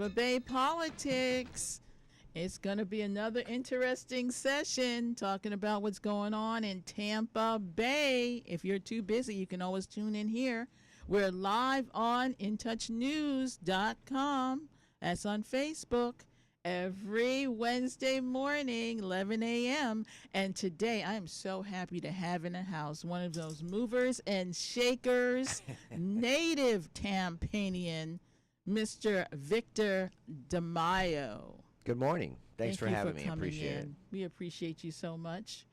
Tampa Bay politics. It's going to be another interesting session talking about what's going on in Tampa Bay. If you're too busy, you can always tune in here. We're live on intouchnews.com. That's on Facebook every Wednesday morning, 11 a.m. And today I am so happy to have in the house one of those movers and shakers, native Tampanian, Mr. Victor Dimaio. Good morning. Thanks for having me. I Coming appreciate it. in. We appreciate you so much.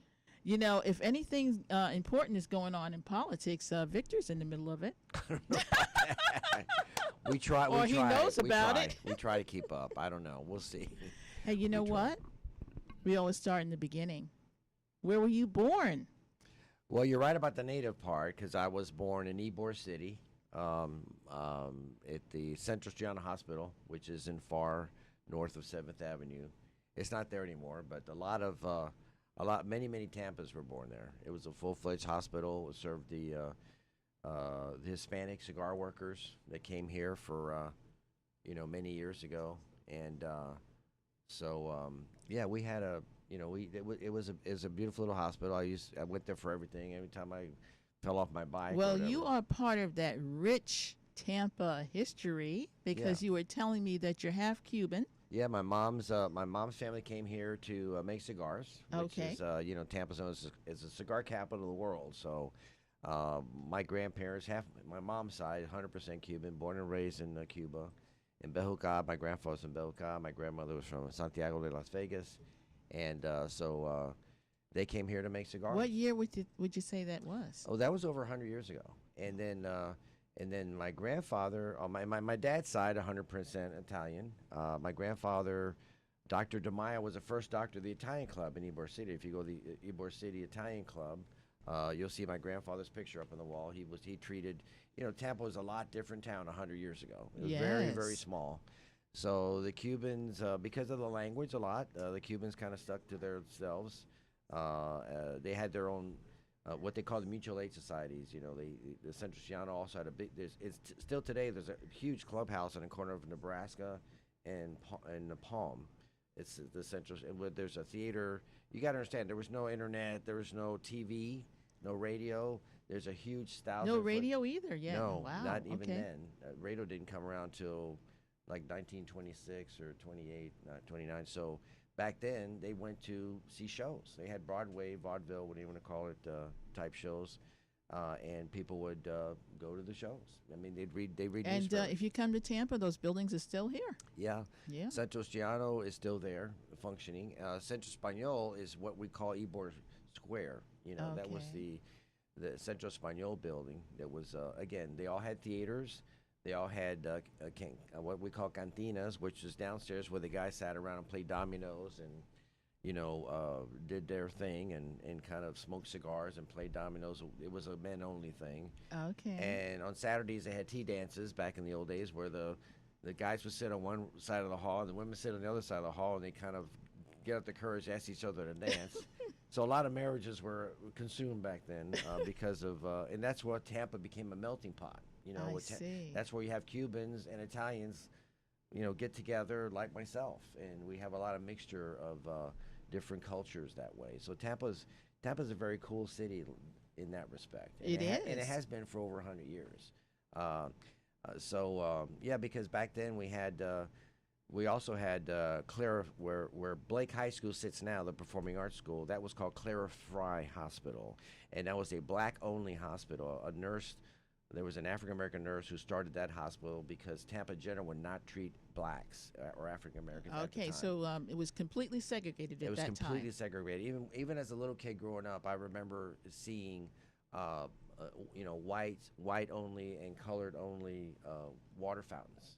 You know, if anything important is going on in politics, Victor's in the middle of it. We try. Or he knows about it. We try to keep up. I don't know. We'll see. Hey, you know what? We always start in the beginning. Where were you born? Well, you're right about the native part because I was born in Ybor City at the Central Gianna Hospital, which is in far north of 7th Avenue. It's not there anymore, but many Tampas were born there. It was a full-fledged hospital. It served the Hispanic cigar workers that came here for, many years ago. And we had it was a beautiful little hospital. I went there for everything. Every time I fell off my bike. Well, you are part of that rich Tampa history because you were telling me that you're half Cuban. Yeah, my mom's family came here to make cigars, which is Tampa's known as a cigar capital of the world. So my grandparents, my mom's side, 100% Cuban, born and raised in Cuba, in Bejuca. My grandfather was from Bejuca. My grandmother was from Santiago de Las Vegas, and so they came here to make cigars. What year would you say that was? Oh, that was over 100 years ago, and then my grandfather, on my dad's side, 100% Italian. My grandfather, Dr. Dimaio, was the first doctor of the Italian club in Ybor City. If you go to the Ybor City Italian club, you'll see my grandfather's picture up on the wall. He treated, Tampa was a lot different town 100 years ago. It was very, very small. So the Cubans, because of the language a lot, the Cubans kind of stuck to themselves. They had their own what they call the mutual aid societies. The Central Gianna also had a big. Still today. There's a huge clubhouse in the corner of Nebraska and the Palm. It's the Central. There's a theater. You got to understand. There was no internet. There was no TV, no radio. There's a huge thousand. No radio either. Yeah. No, wow. not even then. Radio didn't come around till like 1926 or 28, not 29. So. Back then, they went to see shows. They had Broadway, vaudeville, whatever you want to call it, type shows, and people would go to the shows. I mean, they'd read And if you come to Tampa, those buildings are still here. Yeah. Yeah. Centro Giano is still there, functioning. Centro Español is what we call Ybor Square. That was the Centro Español building. That was again. They all had theaters. They all had what we call cantinas, which is downstairs where the guys sat around and played dominoes and, did their thing and kind of smoked cigars and played dominoes. It was a men-only thing. Okay. And on Saturdays, they had tea dances back in the old days where the guys would sit on one side of the hall and the women sit on the other side of the hall, and they kind of get up the courage to ask each other to dance. So a lot of marriages were consumed back then because of, and that's where Tampa became a melting pot. I see. That's where you have Cubans and Italians, get together like myself, and we have a lot of mixture of different cultures that way. So Tampa's a very cool city in that respect. It is, and it has been for over 100 years. Because back then we also had Clara, where Blake High School sits now, the Performing Arts School. That was called Clara Fry Hospital, and that was a black-only hospital. There was an African-American nurse who started that hospital because Tampa General would not treat blacks or African-Americans at the time. So it was completely segregated at that time. It was completely segregated. Even as a little kid growing up, I remember seeing, white only and colored only water fountains.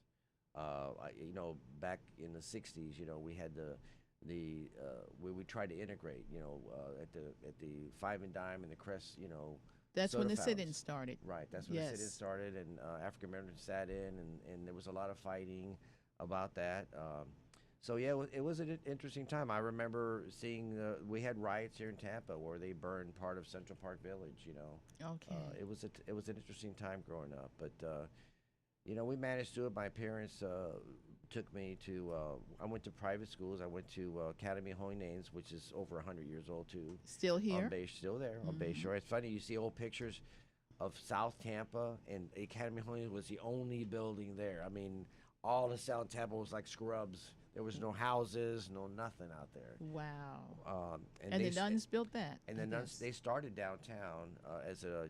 Back in the 60s, we had we tried to integrate, at the Five and Dime and the Crest, That's when the fountains. Sit-in started. Right, that's when the sit-in started, and African Americans sat in, and there was a lot of fighting about that. It was an interesting time. I remember seeing we had riots here in Tampa where they burned part of Central Park Village. Okay. It was an interesting time growing up, but we managed to. My parents took me to. I went to private schools. I went to Academy of Holy Names, which is over 100 years old too. Still here? Still there on Bayshore. It's funny, you see old pictures of South Tampa, and Academy of Holy Names was the only building there. I mean, all of South Tampa was like scrubs. There was no houses, no nothing out there. Wow. And the nuns built that. And the nuns, they started downtown as a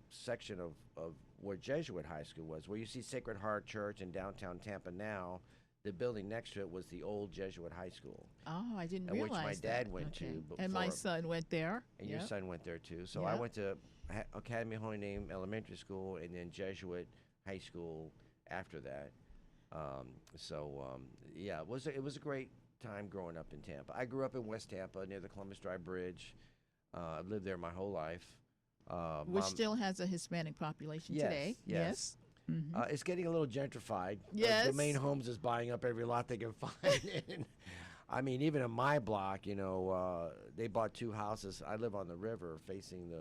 section of where Jesuit High School was, where you see Sacred Heart Church in downtown Tampa now. The building next to it was the old Jesuit High School. Oh, I didn't realize which my dad that. went to. And my son went there. And your son went there too. So I went to Academy of Holy Name Elementary School and then Jesuit High School after that. Yeah, it was a great time growing up in Tampa. I grew up in West Tampa near the Columbus Drive Bridge. I've lived there my whole life. Which still has a Hispanic population today. Yes. Mm-hmm. It's getting a little gentrified. Yes. The main homes is buying up every lot they can find. And, I mean, even in my block, they bought 2 houses. I live on the river facing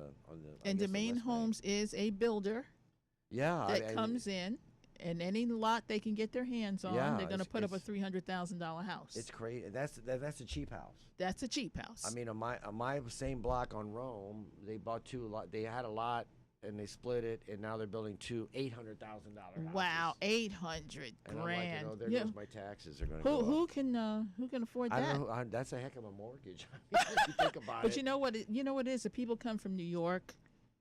And the main homes is a builder. Yeah. That comes in. And any lot they can get their hands on, they're going to put up a $300,000 house. It's crazy. That's a cheap house. That's a cheap house. I mean, on my same block on Rome, they bought 2 lot. They had a lot, and they split it, and now they're building 2 $800,000 houses. Wow, $800 grand. Like, there goes my taxes. Are going to go who can afford that? I don't know. That's a heck of a mortgage. If you think about it. But you know what it is? The people come from New York.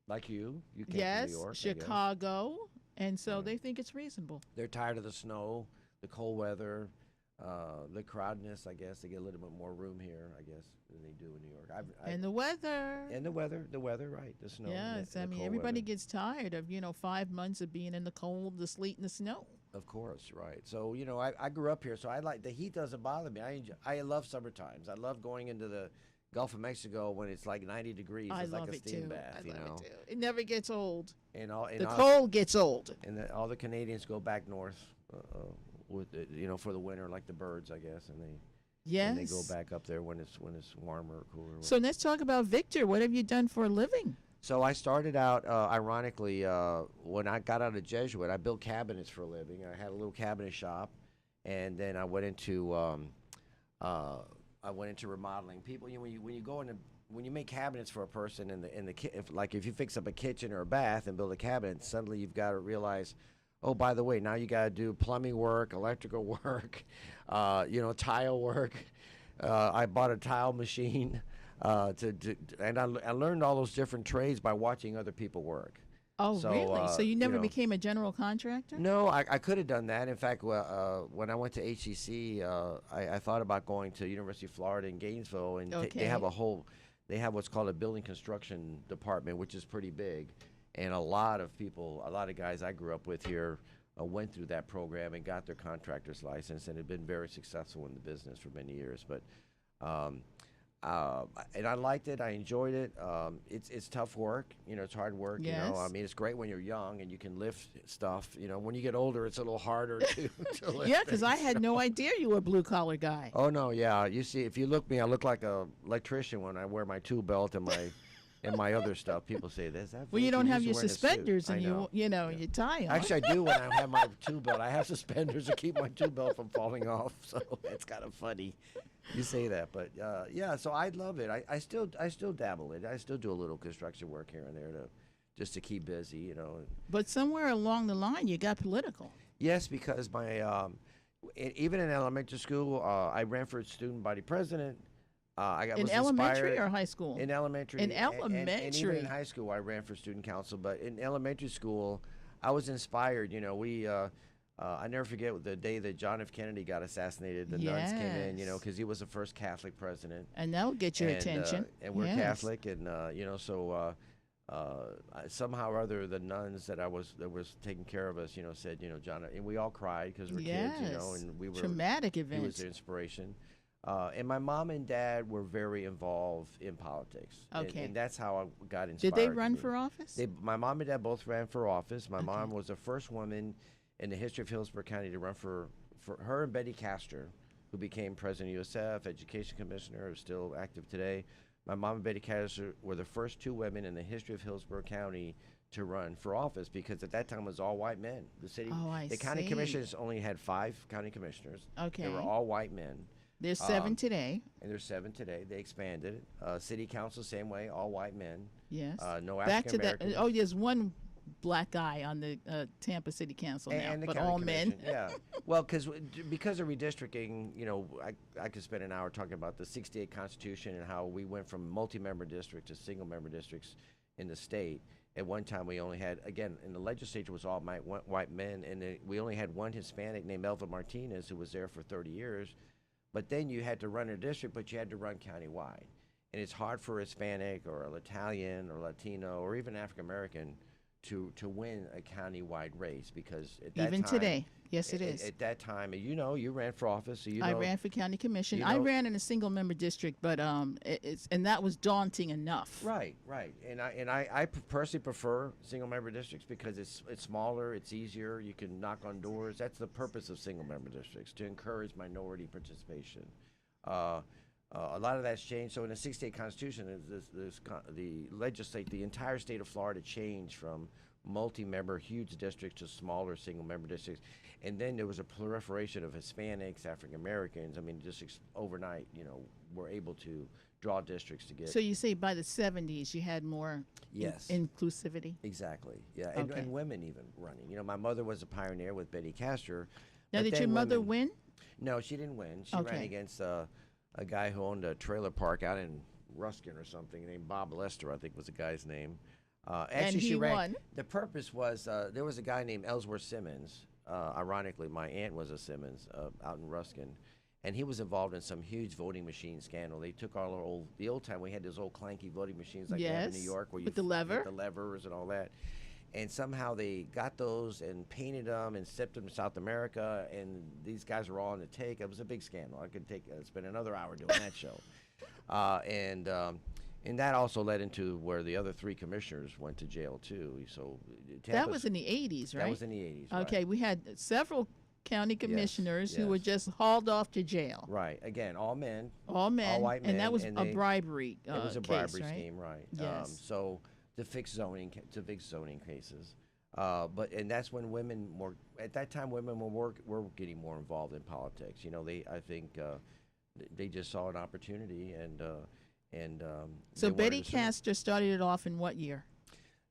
Like you came yes, from New York, Chicago. And so they think it's reasonable. They're tired of the snow, the cold weather, the crowdedness. I guess they get a little bit more room here, I guess, than they do in New York. And the weather. And the weather, right? The snow. Yes, and the everybody weather. gets tired of 5 months of being in the cold, the sleet, and the snow. Of course, right. So I grew up here, so I like the heat. Doesn't bother me. I love summer times. I love going into the Gulf of Mexico when it's like 90 degrees. It's like a steam bath. I love it too. It never gets old. And the cold gets old. And all the Canadians go back north with for the winter, like the birds, I guess, and they go back up there when it's warmer or cooler. So let's talk about Victor. What have you done for a living? So I started out, ironically, when I got out of Jesuit, I built cabinets for a living. I had a little cabinet shop, and then I went into remodeling. People, when you make cabinets for a person if you fix up a kitchen or a bath and build a cabinet, suddenly you've got to realize, oh, by the way, now you got to do plumbing work, electrical work, tile work. I bought a tile machine and I learned all those different trades by watching other people work. Oh, really? So you never became a general contractor? No, I could have done that. In fact, when I went to HEC, I thought about going to University of Florida in Gainesville, and they have what's called a building construction department, which is pretty big, and a lot of guys I grew up with here went through that program and got their contractor's license, and have been very successful in the business for many years. But and I liked it. I enjoyed it. It's tough work. It's hard work. Yes. I mean, it's great when you're young and you can lift stuff. When you get older, it's a little harder to lift. Yeah, because I had no idea you were a blue collar guy. Oh no, yeah. You see, if you look at me, I look like a electrician when I wear my tool belt and my other stuff. People say this. Well, you don't have your suspenders and you tie on. Actually, I do when I have my tool belt. I have suspenders to keep my tool belt from falling off. So it's kind of funny. You say that, but so I love it. I still dabble in it. I still do a little construction work here and there just to keep busy, But somewhere along the line, you got political. Yes, because even in elementary school, I ran for student body president. I was in elementary or high school? In elementary. In elementary. And even in high school, I ran for student council. But in elementary school, I was inspired. I never forget the day that John F. Kennedy got assassinated. The nuns came in, because he was the first Catholic president. And that'll get your attention. And we're Catholic, and somehow or other, the nuns that was taking care of us, said, John, and we all cried because we're kids, and we were traumatic events. He was their inspiration. And my mom and dad were very involved in politics. Okay. And that's how I got inspired. Did they run for office? My mom and dad both ran for office. My mom was the first woman in the history of Hillsborough County to run for her and Betty Castor, who became president of USF, education commissioner, who's still active today. My mom and Betty Castor were the first 2 women in the history of Hillsborough County to run for office because at that time it was all white men. Oh, I The county see. commissioners only had 5 county commissioners. They were Okay. all white men. There's 7 today. And there's 7 today. They expanded it. City council, same way, all white men. Yes. No Back African to that. Americans. Oh, there's one black guy on the Tampa City Council now, And the but county all men. commission, yeah. Well, because of redistricting, I could spend an hour talking about the '68 Constitution and how we went from multi-member district to single-member districts in the state. At one time, we only had, again, in the legislature was all white men, and we only had one Hispanic named Elva Martinez who was there for 30 years. But then you had to run a district, but you had to run countywide. And it's hard for a Hispanic or an Italian or Latino or even African American to win a countywide race because at that Even time, today, yes, it is. At that time, and you ran for office, so I ran for county commission. you I know- ran in a single member district, but and that was daunting enough. Right. And I personally prefer single member districts because it's smaller, it's easier, you can knock on doors. That's the purpose of single member districts, to encourage minority participation. A lot of that's changed. So in the '68 Constitution, the entire state of Florida changed from multi-member huge districts to smaller single-member districts, and then there was a proliferation of Hispanics, African Americans. I mean, just overnight, were able to draw districts to get. So you say by the 70s you had more Yes. inclusivity. Exactly. Yeah, and, Okay. and women even running. My mother was a pioneer with Betty Castor. Now, but did then your mother women- win? No, she didn't win. She ran Okay. against a guy who owned a trailer park out in Ruskin or something named Bob Lester, I think was the guy's name. Actually, he she ran. won. The purpose was there was a guy named Ellsworth Simmons. Ironically, my aunt was a Simmons out in Ruskin, and he was involved in some huge voting machine scandal. They took all the old time we had those old clanky voting machines like they have in New Yes, York, where with the lever. the levers and all that. And somehow they got those and painted them and shipped them to South America. And these guys were all on the take. It was a big scandal. I could spend another hour doing that show. And that also led into where the other 3 commissioners went to jail too. So That Tampa's- was in the 80s, right? That was in the '80s. Okay, we had several county commissioners who were yes. just hauled off to jail. Right. Again, all men. All men, white and that men, was and a they- bribery It was a case, bribery right? scheme, right? Yes. So to fix zoning cases, and that's when women at that time women were getting more involved in politics. I think they just saw an opportunity and So they wanted Betty to serve. Castor started it off in what year?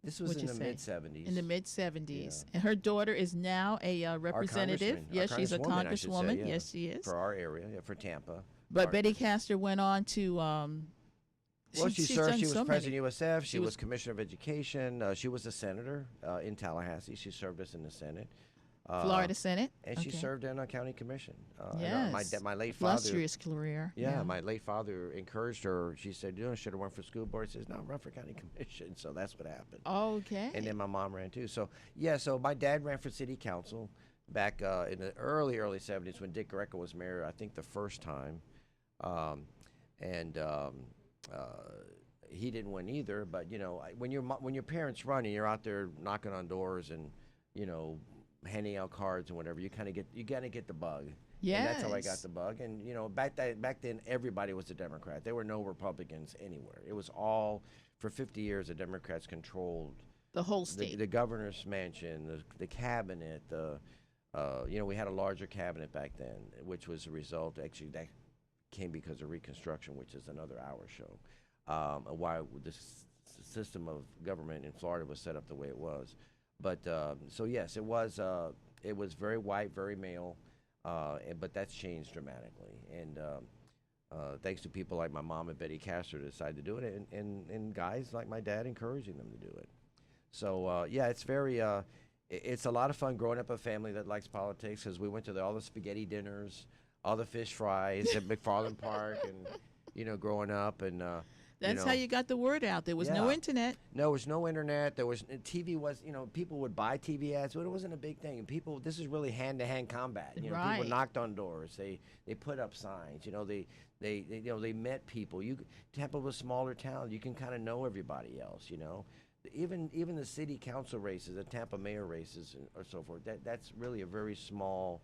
This was would in you the say? mid '70s. In the mid 70s. And her daughter is now a representative. congressman, Yes, our she's a congresswoman, I should say, congresswoman. yeah, Yes, she is. for our area, for Tampa. But Our- Betty Castor went on to. Well, she she's served. done She was so president many. of USF. She She was was- commissioner of education. She was a senator in Tallahassee. She served us in the Senate. Florida Senate. And she Okay. served in a county commission. Yes. My late father. Illustrious career. Yeah, my late father encouraged her. She said, should have run for school board. He says, no, run for county commission. So that's what happened. Okay. And then my mom ran too. So, so my dad ran for city council back in the early 70s when Dick Greco was mayor, I think the first time. He didn't win either. But, when your parents run and you're out there knocking on doors and, handing out cards and whatever, you kind of get the bug. Yes. And that's how I got the bug. And back then everybody was a Democrat. There were no Republicans anywhere. It was all for 50 years the Democrats controlled the whole state. the governor's mansion, the cabinet. We had a larger cabinet back then, which was a result. Actually, that came because of Reconstruction, which is another hour show. Why the system of government in Florida was set up the way it was. But so yes, it was very white, very male, but that's changed dramatically. And thanks to people like my mom and Betty Castor decided to do it, and guys like my dad encouraging them to do it. So it's very it's a lot of fun growing up in a family that likes politics, because we went to all the spaghetti dinners, all the fish fries at McFarland Park, and growing up and. That's how you got the word out. There was no Yeah. internet. No, there was no internet. There was TV. People would buy TV ads, but it wasn't a big thing. And this is really hand-to-hand combat. People Right. knocked on doors. They put up signs. They met people. Tampa was a smaller town. You can kind of know everybody else. Even the city council races, the Tampa mayor races, or so forth. That's really a very small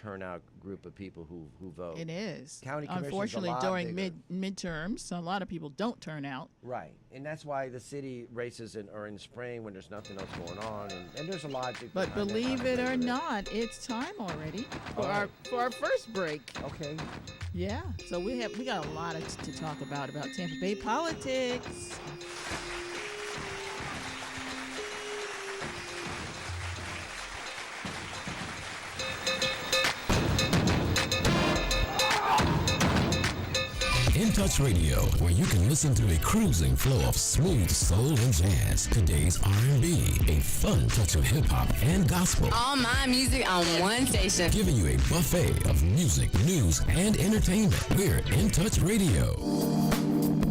turnout group of people who vote. It is. County commission's Unfortunately, a lot during bigger. midterms, so a lot of people don't turn out. Right, and that's why the city races are in spring when there's nothing else going on, and there's a logic. But behind that believe it or concept. not, it's time already for Oh. our first break. Okay. Yeah, so we got a lot to talk about Tampa Bay politics. In Touch Radio, where you can listen to a cruising flow of smooth soul and jazz, today's R&B, a fun touch of hip hop and gospel, All my music on one station. giving you a buffet of music, news, and entertainment. We're In Touch Radio.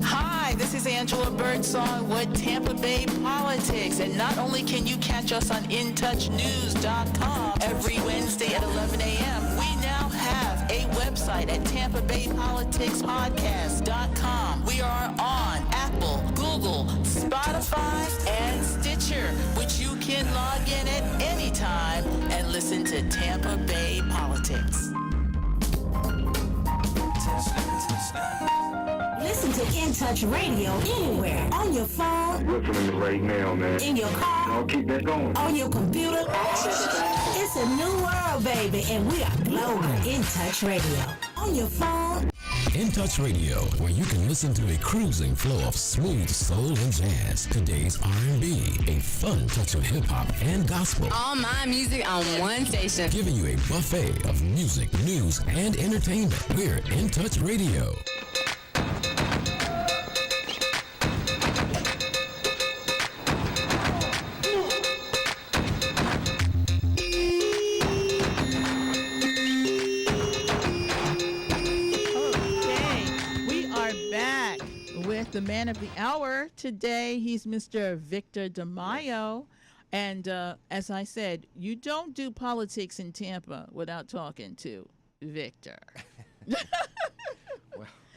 Hi, this is Angela Birdsong with Tampa Bay Politics. And not only can you catch us on InTouchNews.com every Wednesday at 11 a.m., we now have a website at TampaBayPoliticsPodcast.com. We are on Apple, Google, Spotify, and Stitcher, which you can log in at any time and listen to Tampa Bay Politics. Listen to In Touch Radio anywhere. On your phone, Listening right now, man. in your car, I'll keep that going. on your computer. It's a new world, baby, and we are global. In Touch Radio. On your phone, In Touch Radio, where you can listen to a cruising flow of smooth soul and jazz, today's R&B, a fun touch of hip hop and gospel, All my music on one station. giving you a buffet of music, news, and entertainment. We're In Touch Radio. Okay, we are back with the man of the hour. Today, he's Mr. Victor Dimaio. And as I said, you don't do politics in Tampa without talking to Victor. Well,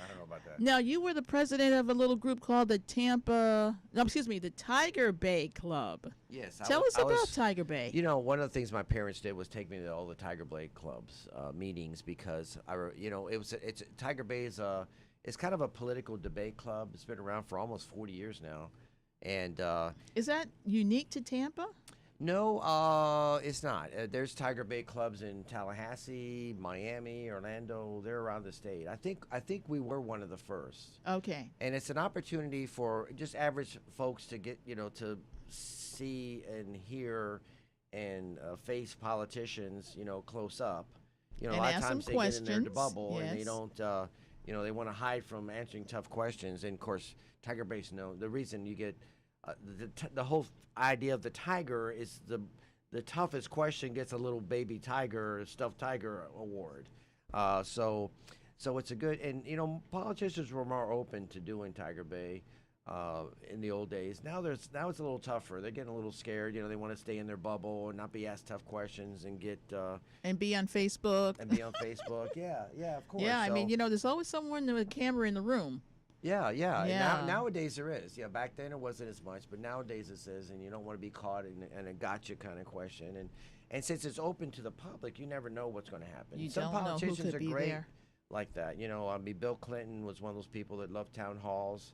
I don't know about that. Now, you were the president of a little group called the the Tiger Bay Club. Yes. Tell us I about was, Tiger Bay. You know, one of the things my parents did was take me to all the Tiger Bay clubs meetings because it's Tiger Bay is it's kind of a political debate club. It's been around for almost 40 years now, and Is that unique to Tampa? no, it's not. There's Tiger Bay clubs in Tallahassee, Miami, Orlando. They're around the state. I think we were one of the first. Okay. And it's an opportunity for just average folks to get, to see and hear and face politicians, close up. A And lot of ask times them they get in there to questions, bubble and they yes. don't, they want to hide from answering tough questions. And of course, Tiger Bay's known. The reason you get the whole idea of the tiger is the toughest question gets a little baby tiger, stuffed tiger award. So it's a good, and politicians were more open to doing Tiger Bay in the old days. Now it's a little tougher. They're getting a little scared. They want to stay in their bubble and not be asked tough questions and get And be on Facebook. and be on Facebook. Yeah, of course. Yeah, I mean, So- there's always someone with a camera in the room. Yeah. And Yeah. nowadays there is. Yeah, back then it wasn't as much, but nowadays it is, and you don't want to be caught in a gotcha kind of question. And since it's open to the public, you never know what's going to happen. You Some don't know who politicians could are be great there. like that. Bill Clinton was one of those people that loved town halls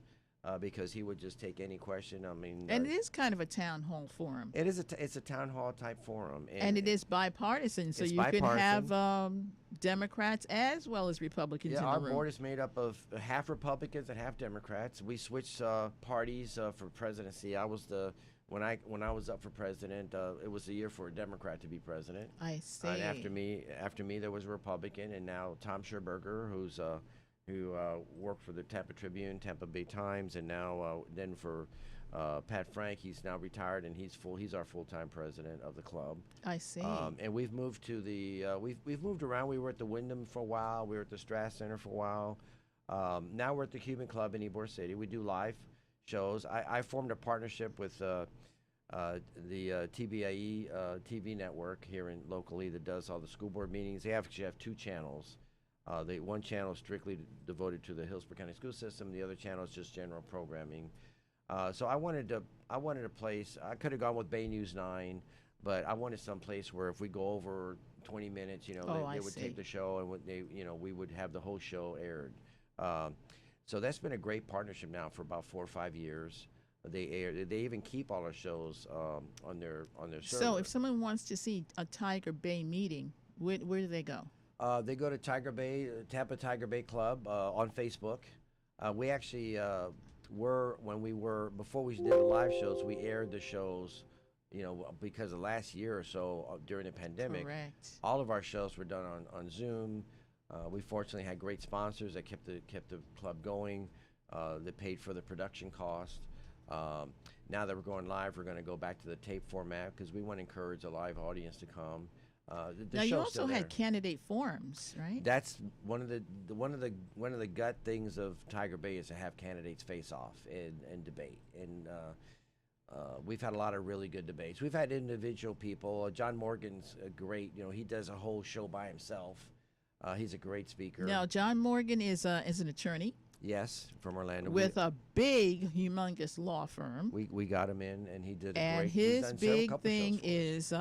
because he would just take any question. I mean, And it is kind of a town hall forum. it is it's a town hall type forum, And it is bipartisan, so It's you can have bipartisan. Democrats as well as Republicans Yeah, in our the room. board is made up of half Republicans and half Democrats. We switched parties for presidency. I was when I was up for president. It was the year for a Democrat to be president. I see. And after me, there was a Republican, and now Tom Scherberger, who worked for the Tampa Tribune, Tampa Bay Times, and now then for Pat Frank. He's now retired, and he's our full-time president of the club. I see. And we've moved to the we've moved around. We were at the Wyndham for a while. We were at the Strass Center for a while. Now we're at the Cuban Club in Ybor City. We do live shows. I formed a partnership with the TBIE TV network here locally that does all the school board meetings. They actually have two channels. One channel is strictly devoted to the Hillsborough County school system. The other channel is just general programming. So I wanted a place. I could have gone with Bay News 9, but I wanted some place where if we go over 20 minutes. You know, Oh, they I would see. tape the show, and we would have the whole show aired. So that's been a great partnership now for about 4 or 5 years. They even keep all our shows on their server. So if someone wants to see a Tiger Bay meeting, where do they go? They go to Tiger Bay, Tampa Tiger Bay Club on Facebook. We actually before we did the live shows, we aired the shows, because the last year or so during the pandemic, Correct. all of our shows were done on Zoom. We fortunately had great sponsors that kept the club going. That paid for the production cost. Now that we're going live, we're going to go back to the tape format because we want to encourage a live audience to come. The Now you show's also still had there. candidate forums, right? That's one of the gut things of Tiger Bay is to have candidates face off and debate. And we've had a lot of really good debates. We've had individual people. John Morgan's a great. He does a whole show by himself. He's a great speaker. Now John Morgan is an attorney Yes, from Orlando. with a big, humongous law firm, We got him in, and he did a and great. He's his done several big couple shows thing for us. is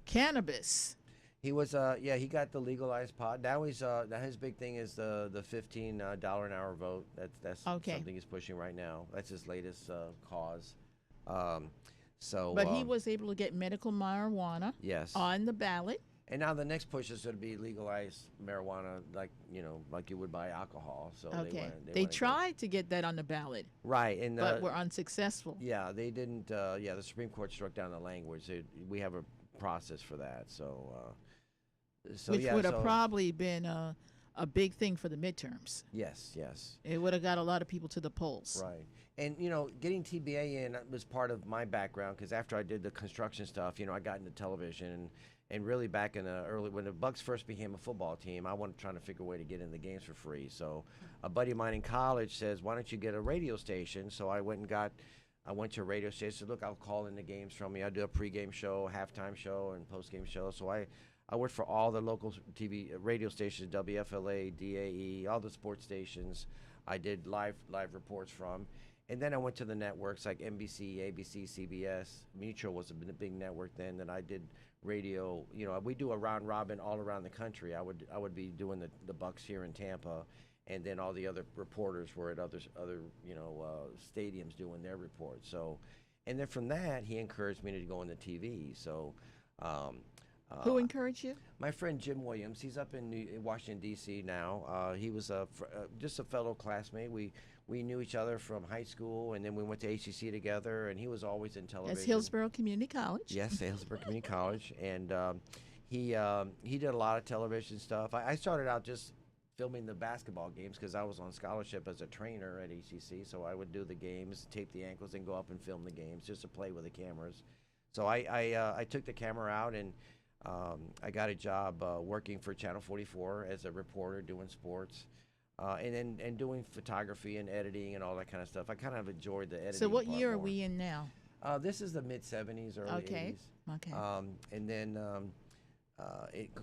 cannabis. He was he got the legalized pot. Now his big thing is the $15 an hour vote. That's Okay. something he's pushing right now. That's his latest cause. But he was able to get medical marijuana yes. on the ballot. And now the next push is going to be legalize marijuana, like you would buy alcohol. So Okay. they They wanna go- tried to get that on the ballot, right, and but were unsuccessful. yeah, they didn't. The Supreme Court struck down the language. We have a process for that. So Which yeah, would have so- probably been a big thing for the midterms. yes. It would have got a lot of people to the polls. Right. And, getting TBA in was part of my background because after I did the construction stuff, I got into television. And really back in the early, when the Bucks first became a football team, I wanted trying to figure a way to get in the games for free. So a buddy of mine in college says, why don't you get a radio station? So I went to a radio station. Said, look, I'll call in the games from me. I do a pregame show, halftime show, and postgame show. So I worked for all the local TV radio stations, WFLA, DAE, all the sports stations. I did live reports from. And then I went to the networks like NBC, ABC, CBS. Mutual was a big network then that I did radio. We do a round robin all around the country. I would be doing the Bucks here in Tampa, and then all the other reporters were at other stadiums doing their reports. So, and then from that, he encouraged me to go into TV. So, Who encouraged you? my friend Jim Williams, he's up in Washington D.C. now. He was just a fellow classmate. We knew each other from high school, and then we went to HCC together. And he was always in television. That's Hillsborough Community College. Yes, Hillsborough Community College, and he did a lot of television stuff. I started out just filming the basketball games because I was on scholarship as a trainer at HCC, so I would do the games, tape the ankles, and go up and film the games just to play with the cameras. So I took the camera out and I got a job working for Channel 44 as a reporter doing sports. And doing photography and editing and all that kind of stuff. I kind of enjoyed the editing. So what part year are more. we in now? This is the mid 70s, early Okay. 80s. Okay. And then,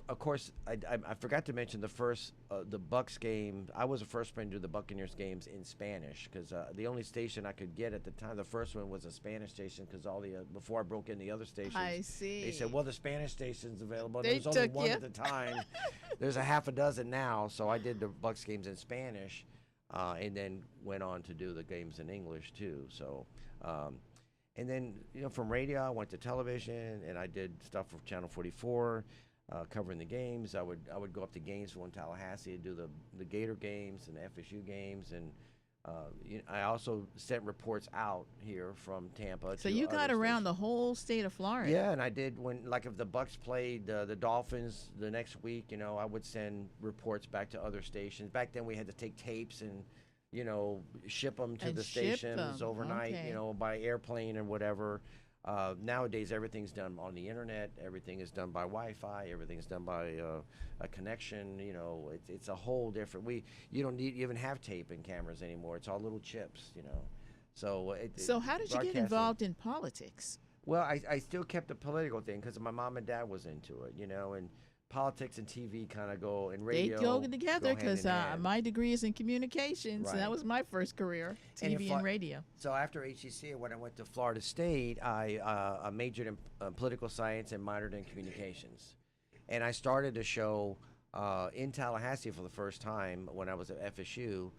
of course, I forgot to mention the Bucks game. I was the first one to do the Buccaneers games in Spanish because the only station I could get at the time, the first one was a Spanish station because all the before I broke in the other stations. I see. They said, well, the Spanish station's available. They There was only took one you. at the time. There's a half a dozen now. So I did the Bucks games in Spanish and then went on to do the games in English too. So, and then, from radio, I went to television and I did stuff for Channel 44, covering the games. I would go up to Gainesville and Tallahassee and do the Gator games and the FSU games. And I also sent reports out here from Tampa. So to you got other around stations. the whole state of Florida. Yeah, and I did if the Bucks played the Dolphins the next week, I would send reports back to other stations. Back then we had to take tapes and, ship them to And the ship stations them, overnight, okay. by airplane or whatever. Nowadays everything's done on the internet. Everything is done by Wi-Fi. Everything's done by a connection. It's a whole different. You don't even have tape and cameras anymore. It's all little chips. So So how did you get broadcasting- involved in politics? Well, I still kept the political thing because my mom and dad was into it, politics and TV kind of go, and They radio go together hand because in hand. my degree is in communications, and Right. that was my first career, And in TV Flo- and radio. So after HCC, when I went to Florida State, I majored in political science and minored in communications. And I started a show in Tallahassee for the first time when I was at FSU.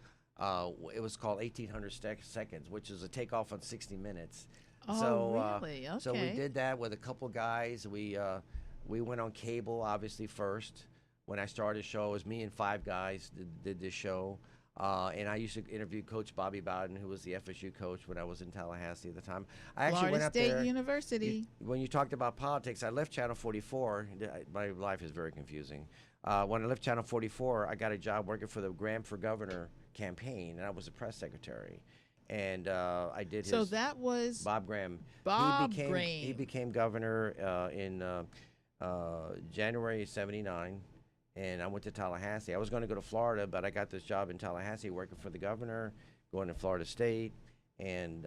It was called 1800 Seconds, which is a takeoff on 60 Minutes. Oh, So, really? So we Okay. did that with a couple guys. We went on cable, obviously, first. When I started the show, it was me and 5 guys did this show. And I used to interview Coach Bobby Bowden, who was the FSU coach when I was in Tallahassee at the time. I actually Florida went up State there. University. When you talked about politics, I left Channel 44. My life is very confusing. When I left Channel 44, I got a job working for the Graham for Governor campaign, and I was the press secretary. And I did So his that was Bob Graham. Bob He Graham. became governor in January '79, and I went to Tallahassee. I was going to go to Florida, but I got this job in Tallahassee working for the governor, going to Florida State, and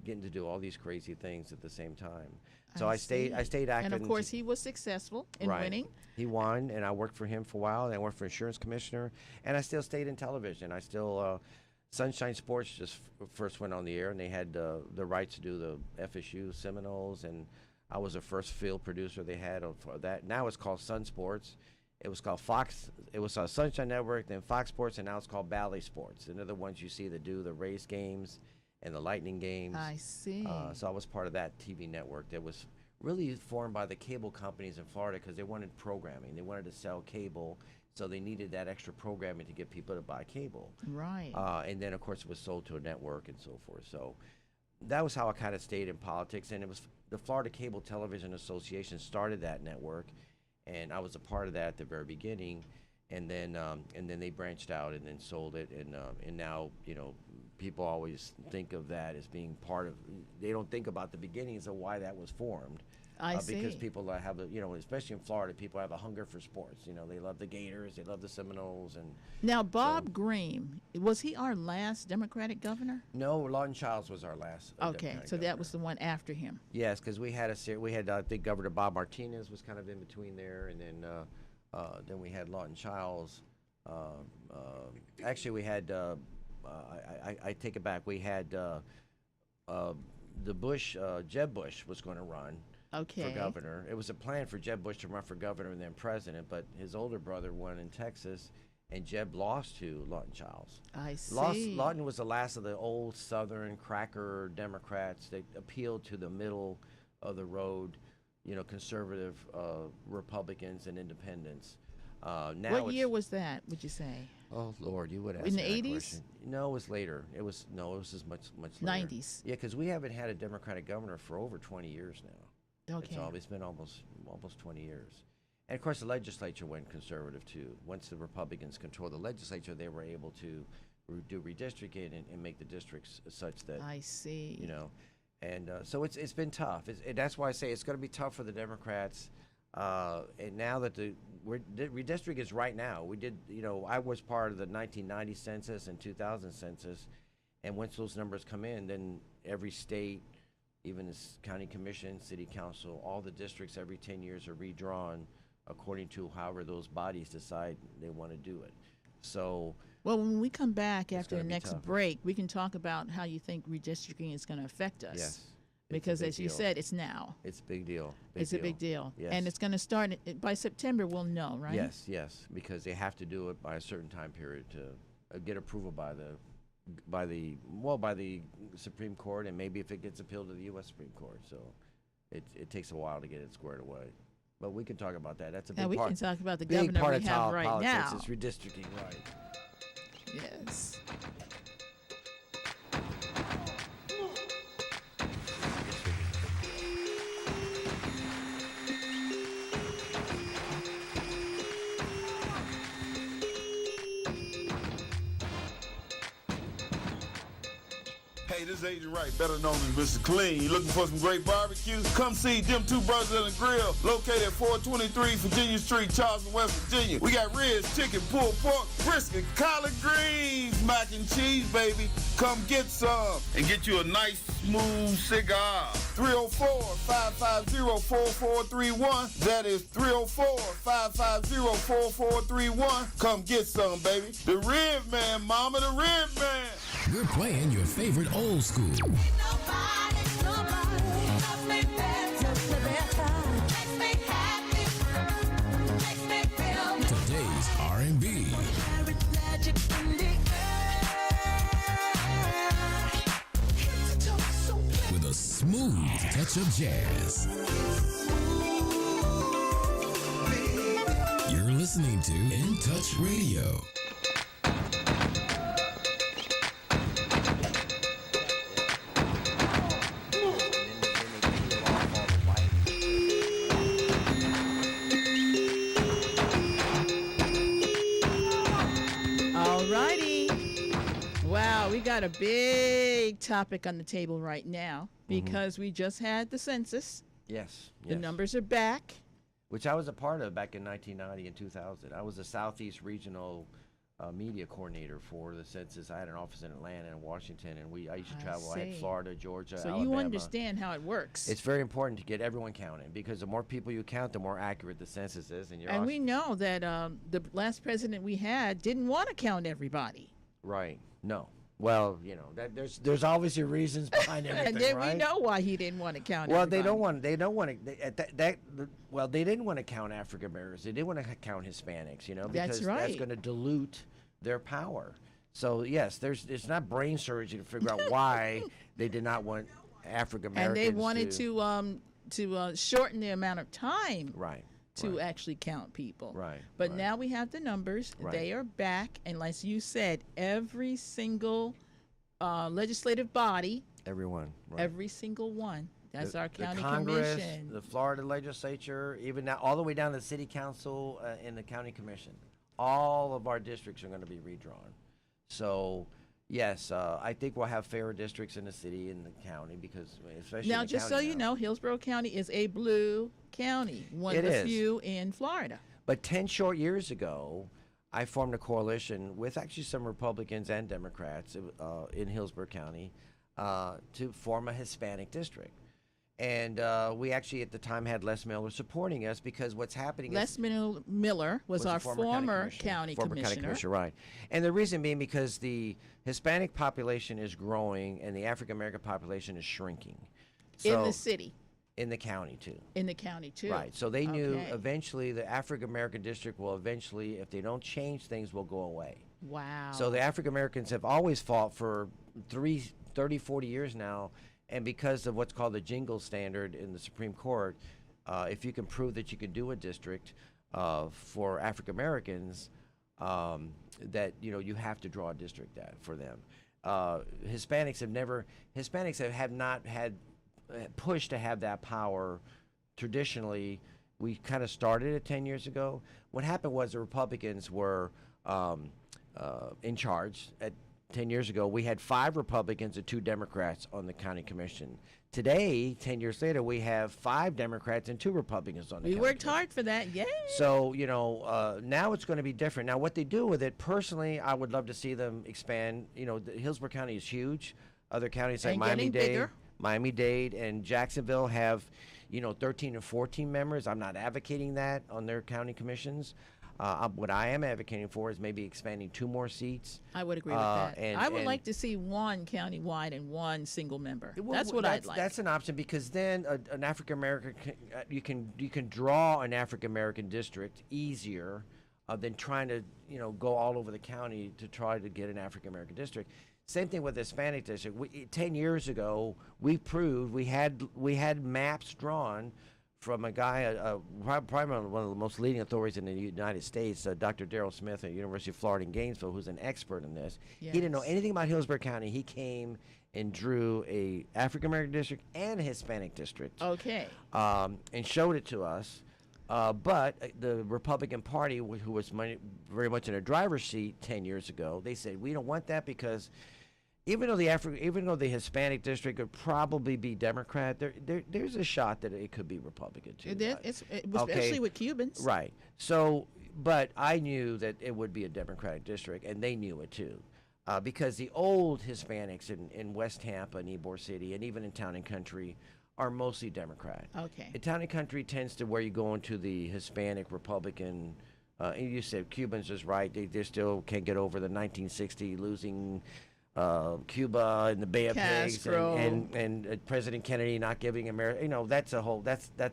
getting to do all these crazy things at the same time. So I stayed see. active. And of course, he was successful in Right. winning. He won, and I worked for him for a while. And I worked for insurance commissioner, and I still stayed in television. I still Sunshine Sports just first went on the air, and they had the rights to do the FSU Seminoles, and I was the first field producer they had for that. Now it's called Sun Sports. It was called Fox. It was Sunshine Network, then Fox Sports, and now it's called Bally Sports. And they're the ones you see that do the race games and the Lightning games. I see. So I was part of that TV network that was really formed by the cable companies in Florida because they wanted programming. They wanted to sell cable, so they needed that extra programming to get people to buy cable. Right. And then, of course, it was sold to a network and so forth. So that was how I kind of stayed in politics. And it was the Florida Cable Television Association started that network, and I was a part of that at the very beginning. And then they branched out and then sold it. And now, people always think of that as being part of. They don't think about the beginnings of why that was formed. I see. Because people have especially in Florida, people have a hunger for sports. They love the Gators, they love the Seminoles, and Now, Bob Graham, was he our last Democratic governor? no, Lawton Childs was our last. Okay, Democratic so that governor. was the one after him. Yes, because we had I think Governor Bob Martinez was kind of in between there, and then we had Lawton Childs. Actually, we had I take it back. We had the Bush, Jeb Bush was going to run Okay. for governor. It was a plan for Jeb Bush to run for governor and then president, but his older brother won in Texas, and Jeb lost to Lawton Childs. I see. Lawton was the last of the old Southern cracker Democrats that appealed to the middle of the road, conservative Republicans and independents. Now What year was that, would you say? Oh Lord, you would ask In me the that 80s? question. No, it was later. It was as much later. 90s. Yeah, because we haven't had a Democratic governor for over 20 years now. Okay. It's been almost 20 years. And of course, the legislature went conservative too. Once the Republicans controlled the legislature, they were able to do redistricting and make the districts such that I see. And so it's been tough. That's why I say it's going to be tough for the Democrats. And now that the redistricting is right now, we did. I was part of the 1990 census and 2000 census, and once those numbers come in, then every state, even the county commission, city council, all the districts every 10 years are redrawn according to however those bodies decide they want to do it. So Well, when we come back after gonna the be next tough. break, we can talk about how you think redistricting is going to affect us. yes, it's a Because big as you deal. said, it's now. It's a big deal. It's a big deal. Yes. And it's going to start by September, we'll know, right? Yes, because they have to do it by a certain time period to get approval by the Supreme Court, and maybe if it gets appealed to the U.S. Supreme Court. So it takes a while to get it squared away. But we can talk about that. That's a big Now, we part. can talk about the big governor part we of have right politics now. is redistricting, right? Yes. Hey, this is Agent Wright, better known as Mr. Clean. You looking for some great barbecue? Come see them two brothers in the grill, located at 423 Virginia Street, Charleston, West Virginia. We got ribs, chicken, pulled pork, brisket, collard greens, mac and cheese, baby. Come get some and get you a nice, smooth cigar. 304-550-4431. That is 304-550-4431. Come get some, baby. The Rib Man, mama, the Rib Man. We're playing your favorite old school. Today's R&B. With a smooth touch of jazz. You're listening to In Touch Radio. Wow, we got a big topic on the table right now because we just had the census. Yes. The numbers are back. Which I was a part of back in 1990 and 2000. I was the Southeast Regional media coordinator for the census. I had an office in Atlanta and Washington, and I used to travel. I had Florida, Georgia, so Alabama. You understand how it works. It's very important to get everyone counted because the more people you count, the more accurate the census is. And we know that the last president we had didn't want to count everybody. Right. No. Well, that there's obviously reasons behind everything, and then right? we know why he didn't want to count. Well, everybody. they didn't want to count African Americans. They didn't want to count Hispanics, because that's right. That's going to dilute their power. So yes, it's not brain surgery to figure out why they did not want African Americans. And they wanted to shorten the amount of time. Right. To actually count people. Right. But now we have the numbers. Right. They are back. And like you said, every single legislative body. Everyone. Right. Every single one. That's our county the Congress, commission. The Florida legislature, even now, all the way down to the city council and the county commission. All of our districts are going to be redrawn. So, yes, I think we'll have fairer districts in the city and the county because, especially now, in the just county so you know, Hillsborough County is a blue county, one of the few in Florida. But 10 short years ago, I formed a coalition with actually some Republicans and Democrats in Hillsborough County to form a Hispanic district. And we actually at the time had Les Miller supporting us because what's happening is Miller was our former county commissioner. Right. And the reason being because the Hispanic population is growing and the African American population is shrinking. In the city. In the county, too. In the county, too. Right. So they knew eventually the African American district will eventually, if they don't change things, will go away. Wow. So the African Americans have always fought for 30, 40 years now. And because of what's called the jingle standard in the Supreme Court, if you can prove that you can do a district for African Americans, that you have to draw a district for them. Hispanics have not had pushed to have that power. Traditionally, we kind of started it 10 years ago. What happened was the Republicans were in charge at 10 years ago. We had 5 Republicans and 2 Democrats on the county commission. Today, 10 years later, we have 5 Democrats and 2 Republicans on the county commission. We worked hard for that, yay! So, now it's going to be different. Now, what they do with it, personally, I would love to see them expand. Hillsborough County is huge. Other counties like Miami-Dade and Jacksonville have, 13 or 14 members. I'm not advocating that on their county commissions. What I am advocating for is maybe expanding 2 more seats. I would agree with that. I would like to see 1 county-wide and 1 single member. That's what I'd like. That's an option because then an African American you can draw an African American district easier than trying to go all over the county to try to get an African American district. Same thing with the Hispanic district. 10 years ago, we proved we had maps drawn from a guy, probably one of the most leading authorities in the United States, Dr. Darrell Smith at the University of Florida in Gainesville, who's an expert in this. Yes. He didn't know anything about Hillsborough County. He came and drew a African-American district and a Hispanic district. Okay. And showed it to us. But the Republican Party, who was very much in a driver's seat 10 years ago, they said, we don't want that because even though the Hispanic district would probably be Democrat, there's a shot that it could be Republican too. Especially with Cubans. Right. So, but I knew that it would be a Democratic district, and they knew it too, because the old Hispanics in West Tampa and Ybor City, and even in Town and Country, are mostly Democrat. Okay. In Town and Country tends to where you go into the Hispanic Republican. And you said Cubans is right. They still can't get over the 1960 losing Cuba and the Bay of Pigs and President Kennedy not giving America. That's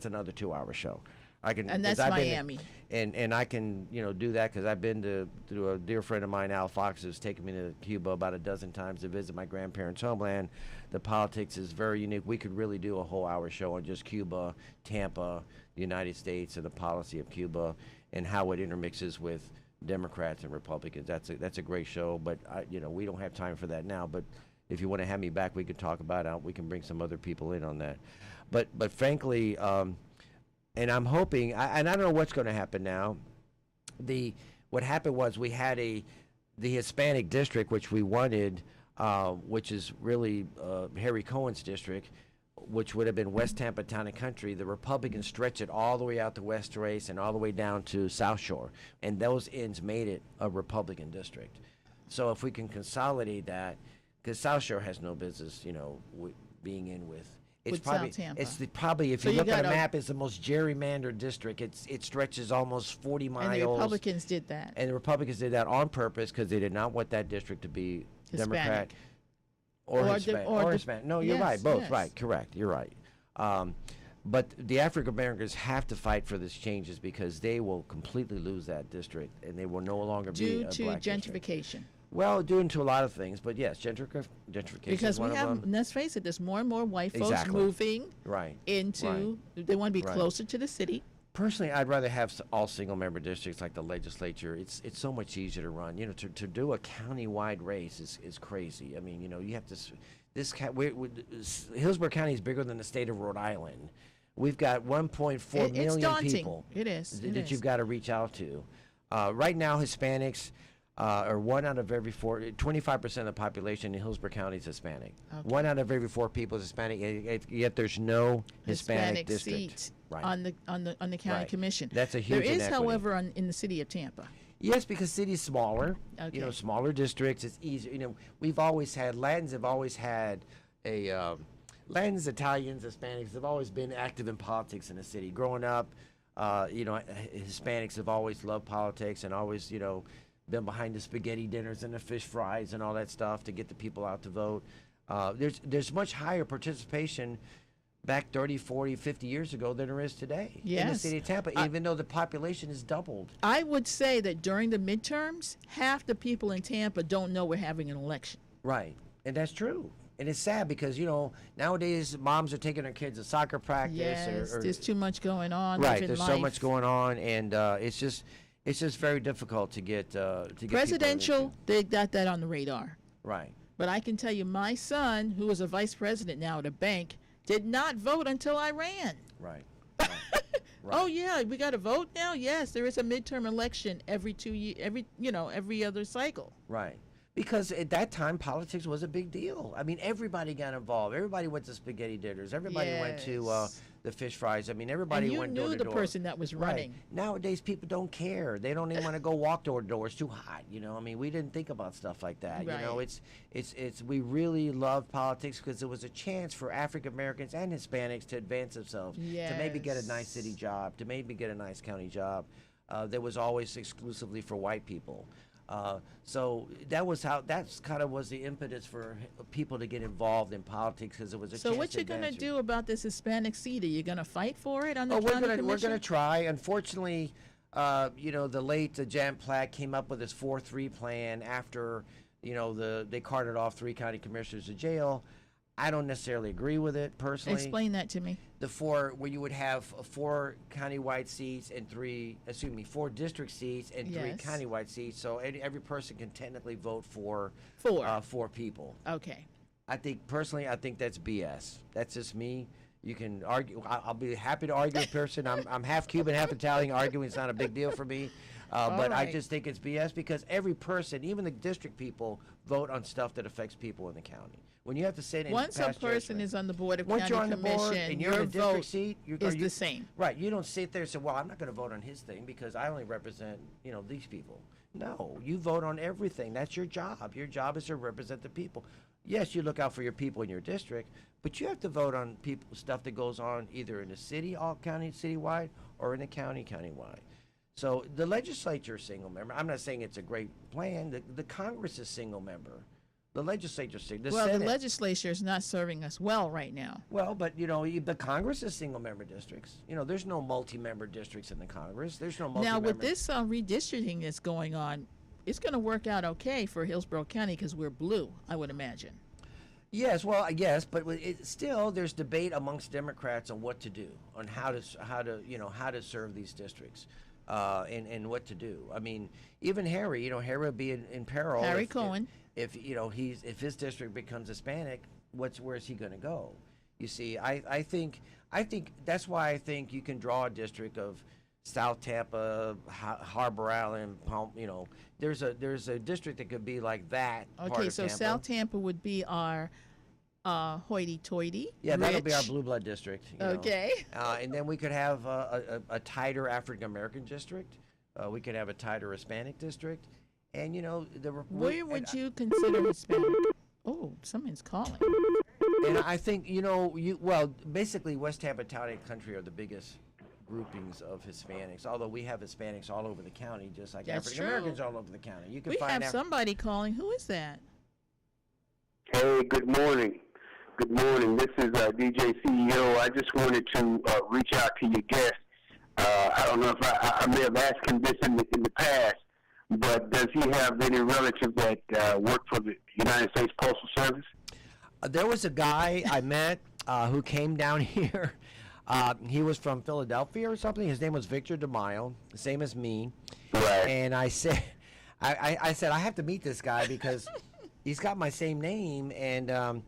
another 2-hour show. And that's Miami. And I can do that because I've been to a dear friend of mine, Al Fox, who's taken me to Cuba about a dozen times to visit my grandparents' homeland. The politics is very unique. We could really do a whole hour show on just Cuba, Tampa, the United States, and the policy of Cuba, and how it intermixes with Democrats and Republicans. That's a great show, but we don't have time for that now. But if you want to have me back, we could talk about it. We can bring some other people in on that. But frankly, and I'm hoping, and I don't know what's going to happen now. What happened was we had the Hispanic district, which we wanted, which is really Harry Cohen's district, which would have been West Tampa Town and Country. The Republicans stretched it all the way out to West Race and all the way down to South Shore, and those ends made it a Republican district. So if we can consolidate that, because South Shore has no business, being in with. It's probably South Tampa. Probably if you look at a map, it's the most gerrymandered district. It stretches almost 40 miles. And the Republicans did that. And the Republicans did that on purpose because they did not want that district to be Hispanic. Democrat or Hispanic. No, you're right. Both. Yes. Right. Correct. You're right. But the African Americans have to fight for these changes because they will completely lose that district and they will no longer be a black gentrification. District. Well, due to a lot of things, but yes, gentrification because is one we of have, them. Let's face it, there's more and more white folks moving into. They want to be closer to the city. Personally, I'd rather have all single-member districts like the legislature. It's so much easier to run. To do a county-wide race is crazy. I mean, you have to. Hillsborough County is bigger than the state of Rhode Island. We've got 1.4 million people. It is. That you've got to reach out to. Right now, Hispanics. Or 1 out of every 25% of the population in Hillsborough County is Hispanic. Okay. 1 out of every 4 people is Hispanic. Yet there's no Hispanic district seat on the county commission. That's a huge There is, inequity. however, in the city of Tampa. Yes, because city's smaller. Okay. Smaller districts. It's easier. We've always had Latins have always had a Latins, Italians, Hispanics have always been active in politics in the city. Growing up, Hispanics have always loved politics and always been behind the spaghetti dinners and the fish fries and all that stuff to get the people out to vote. There's much higher participation back 30, 40, 50 years ago than there is today in the city of Tampa, even though the population has doubled. I would say that during the midterms, half the people in Tampa don't know we're having an election. Right, and that's true. And it's sad because, nowadays moms are taking their kids to soccer practice. Yes, there's too much going on. Right, there's so much going on, and it's just very difficult to get presidential. They got that on the radar. Right. But I can tell you, my son, who is a vice president now at a bank, did not vote until I ran. Right. Right. Oh yeah, we got to vote now. Yes, there is a midterm election every 2 years, every other cycle. Right. Because at that time, politics was a big deal. I mean, everybody got involved. Everybody went to spaghetti dinners. Everybody went to the fish fries. I mean, everybody went door to door. And you knew the person that was running. Right. Nowadays, people don't care. They don't even want to go walk door to door. It's too hot. I mean, we didn't think about stuff like that. Right. We really loved politics because it was a chance for African Americans and Hispanics to advance themselves, to maybe get a nice city job, to maybe get a nice county job. That was always exclusively for white people. So that's kind of was the impetus for people to get involved in politics because it was a chance. So what you're going to do about this Hispanic seat? Are you going to fight for it on the county commission? We're going to try. Unfortunately, the late Jan Platt came up with his 4-3 plan after, they carted off 3 county commissioners to jail. I don't necessarily agree with it personally. Explain that to me. Where you would have 4 countywide seats and 4 district seats and 3 countywide seats. So every person can technically vote for 4 people. Okay. I think that's BS. That's just me. You can argue. I'll be happy to argue with a person. I'm half Cuban, half Italian. Arguing is not a big deal for me. But I right. just think it's BS because every person, even the district people, vote on stuff that affects people in the county. When you have to sit and Once a pass person judgment, is on the board of once county you're on the board commission, and you're in your a district vote seat, is the same. Right. You don't sit there and say, well, I'm not going to vote on his thing because I only represent, these people. No, you vote on everything. That's your job. Your job is to represent the people. Yes, you look out for your people in your district, but you have to vote on stuff that goes on either in the city, all county, citywide, or in the county, countywide. So the legislature is single member. I'm not saying it's a great plan. The Congress is single member. The legislature is single. Well, Senate, the legislature is not serving us well right now. well, but the Congress is single member districts. There's no multi-member districts in the Congress. There's no multi-member. Now, with this redistricting that's going on, it's going to work out okay for Hillsborough County because we're blue, I would imagine. Yes, well, yes, but still, there's debate amongst Democrats on what to do, on how to serve these districts, and what to do. I mean, even Harry, Harry would be in peril. Harry Cohen. If his district becomes Hispanic, where's he going to go? You see, I think that's why I think you can draw a district of South Tampa, Harbor Island, Palm. There's a district that could be like that. Okay, part of so Tampa. South Tampa would be our hoity-toity. Yeah, that'll be our rich. blue blood district. Okay. And then we could have a tighter African American district. We could have a tighter Hispanic district. And Where would you consider Hispanic? Oh, someone's calling. And I think basically West Tampa Town and Country are the biggest groupings of Hispanics. Although we have Hispanics all over the county, just like That's African Americans true. all over the county. You can We find have somebody calling. Who is that? Hey, good morning. Good morning. This is DJ CEO. I just wanted to reach out to your guest. I don't know if I may have asked him this in the past, but does he have any relatives that work for the United States Postal Service? There was a guy I met who came down here. He was from Philadelphia or something. His name was Victor Dimaio, the same as me. Right. And I said, I said I have to meet this guy because he's got my same name, and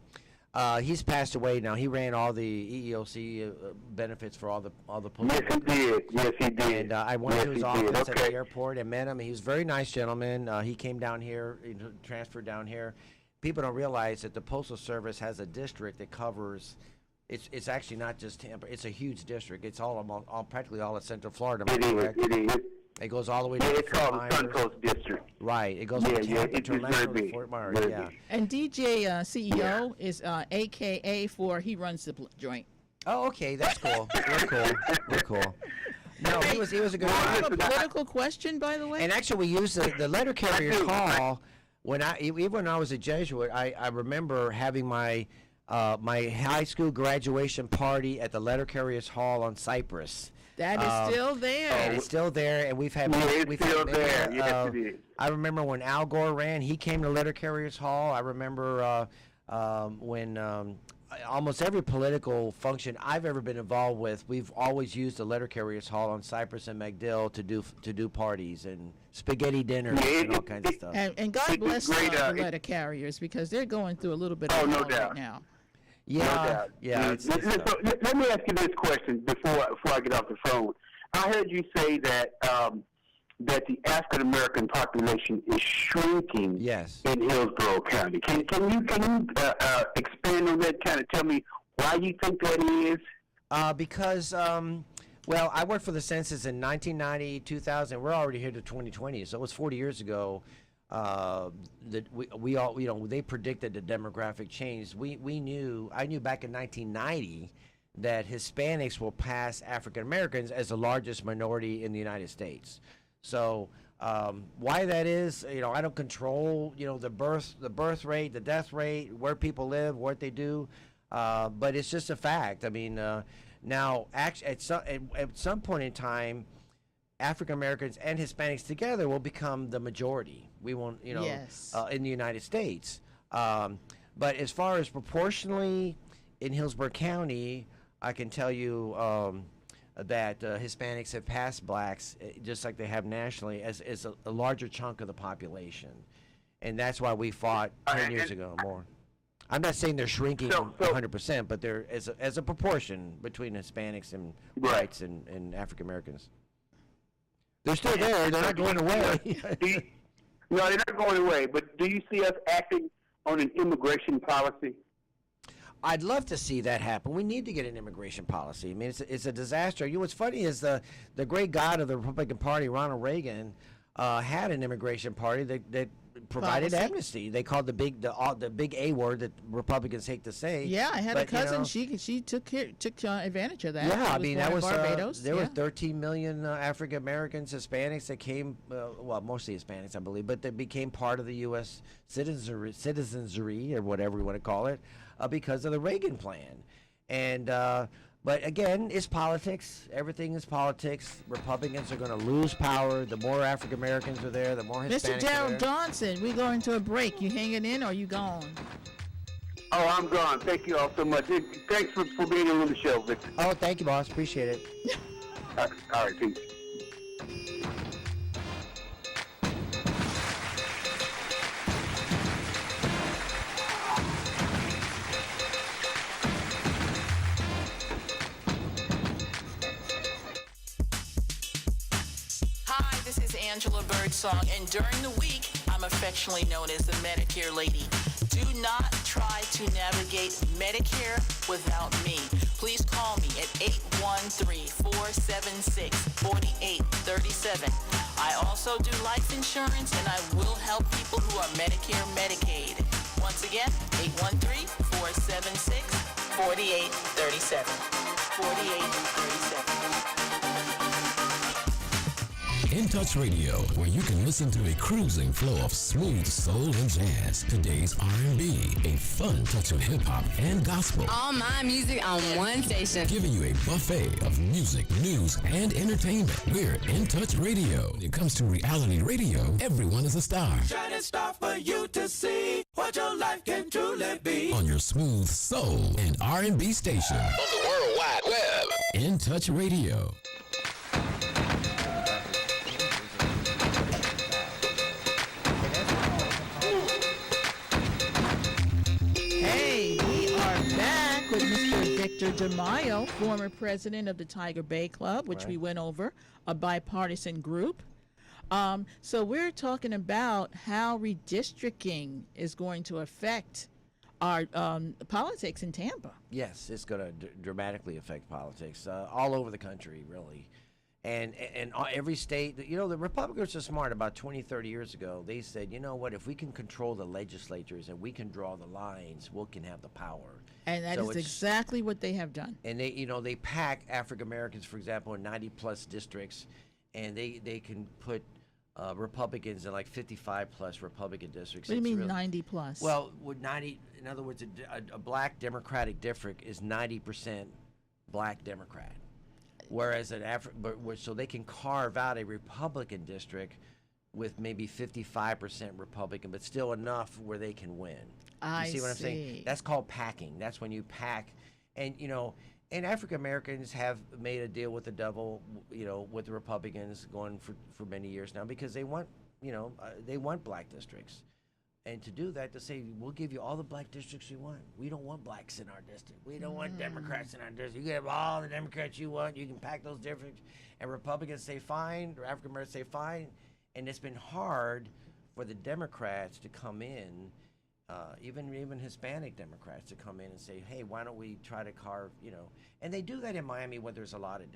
he's passed away now. He ran all the EEOC benefits for all the postal Yes, he did. Yes, he did. And I went to his Yes, he did. office at Okay. the airport and met him. He was a very nice gentleman. He came down here, transferred down here. People don't realize that the Postal Service has a district that covers. It's actually not just Tampa. It's a huge district. It's practically all of Central Florida. Am I It is. correct? It is. It goes all the way to Yeah, the it's Fort called the Myers. Suncoast District. Right. It goes Yeah, from yeah, Tampa it's to very Orlando to big. Fort Myers. Very Yeah. big. And DJ CEO is AKA for he runs the joint. Oh, okay. That's cool. We're cool. We're cool. No, he was a good I guy. have a political question, by the way. And actually, we used the letter carrier's hall even when I was a Jesuit. I remember having my high school graduation party at the letter carrier's hall on Cypress. That is still there. And it's still there, and we've had. Yeah, it's we've still had there. many, Yes, it is. I remember when Al Gore ran. He came to letter carrier's hall. I remember when. Almost every political function I've ever been involved with, we've always used the letter carriers hall on Cypress and MacDill to do parties and spaghetti dinners and all kinds of stuff. And God It's bless great, the letter carriers because they're going through a little bit of Oh, no hell doubt. right now. Yeah, No doubt. yeah. Let me ask you this question before I get off the phone. I heard you say that that the African American population is shrinking. Yes. In Hillsborough County. Can you expand on that? Kind of tell me why you think that is? Because well, I worked for the census in 1990, 2000. We're already here to 2020, so it was 40 years ago. That we all they predicted the demographic change. I knew back in 1990 that Hispanics will pass African Americans as the largest minority in the United States. So why that is, I don't control the birth rate, the death rate, where people live, what they do, but it's just a fact. I mean, now at some point in time, African Americans and Hispanics together will become the majority. We won't, Yes. in the United States. But as far as proportionally in Hillsborough County, I can tell you that Hispanics have passed blacks, just like they have nationally, as a larger chunk of the population. And that's why we fought 10 years ago more. I'm not saying they're shrinking 100%, but they're as a proportion between Hispanics and Right. whites and African Americans. They're still there. They're not going away. No, they're not going away. But do you see us acting on an immigration policy? I'd love to see that happen. We need to get an immigration policy. I mean, it's a disaster. You know, what's funny is the great god of the Republican Party, Ronald Reagan, had an immigration party that provided Policy. amnesty. They called the big A word that Republicans hate to say. Yeah, I had a but, you cousin. know, She took advantage of that. Yeah, She I mean that born was in Barbados. there were yeah. 13 million African Americans, Hispanics that came, well, mostly Hispanics, I believe, but they became part of the U.S. citizenry or whatever you want to call it, because of the Reagan plan. And but again, it's politics. Everything is politics. Republicans are going to lose power. The more African Americans are there, the more Hispanics Mr. are Daryl there. Johnson, we going to a break. You hanging in or you gone? Oh, I'm gone. Thank you all so much. Thanks for being on the show, Victor. Oh, thank you, boss. Appreciate it. All right, peace. Hi, this is Angela Birdsong, and during the week, I'm affectionately known as the Medicare lady. Do not try to navigate Medicare without me. Please call me at 813-476-4837. I also do life insurance, and I will help people who are Medicare, Medicaid. Once again, 813-476-4837. 4837. In Touch Radio, where you can listen to a cruising flow of smooth soul and jazz, today's R&B, a fun touch of hip-hop and gospel, All my music on one station. giving you a buffet of music, news, and entertainment. We're In Touch Radio. When it comes to reality radio, everyone is a star. Shining star for you to see what your life can truly be. On your smooth soul and R&B station. On the World Wide Web. In Touch Radio. Hey, we are back with Mr. Victor Dimaio, former president of the Tiger Bay Club, which we went over, a bipartisan group. So we're talking about how redistricting is going to affect our politics in Tampa. Yes, it's going to dramatically affect politics all over the country, really. And every state, you know, the Republicans are smart. About 20, 30 years ago, they said, you know what, if we can control the legislatures and we can draw the lines, we can have the power. And that is exactly what they have done. And they, you know, they pack African Americans, for example, in 90 plus districts, and they can put Republicans in like 55 plus Republican districts. What do you It's mean really- 90 plus? Well, with 90, in other words, a black Democratic district is 90% black Democrat. Whereas so they can carve out a Republican district with maybe 55% Republican, but still enough where they can win. I You see what I'm saying? see. That's called packing. That's when you pack, and you know, and African Americans have made a deal with the devil, you know, with the Republicans going for many years now because they want, you know, they want black districts. And to do that, to say, we'll give you all the black districts you want. We don't want blacks in our district. We don't want Democrats in our district. You can have all the Democrats you want. You can pack those districts. And Republicans say fine, or African Americans say fine. And it's been hard for the Democrats to come in, even Hispanic Democrats to come in and say, hey, why don't we try to carve, you know. And they do that in Miami where there's a lot of